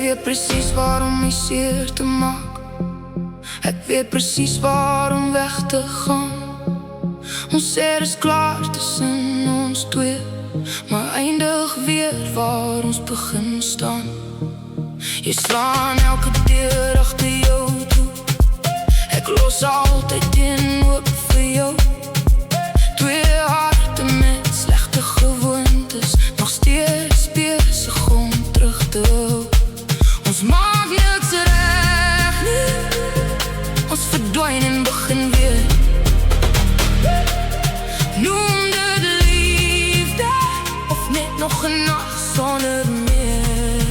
weet precies waarom my seer te maak. Ek weet precies waarom weg te gaan. Ons seer is klaar tussen ons twee, maar eindig weer waar ons begin staan. Jy slaan elke deur agter jou toe. Ek los altyd een oop vir jou. Twee harte met slegte gewoontes, nog steeds besig om terug te hou. Ons maak niks reg nie, ons verdwyn en begin weer. Noem dit liefde, of net nog 'n nag sonder meer.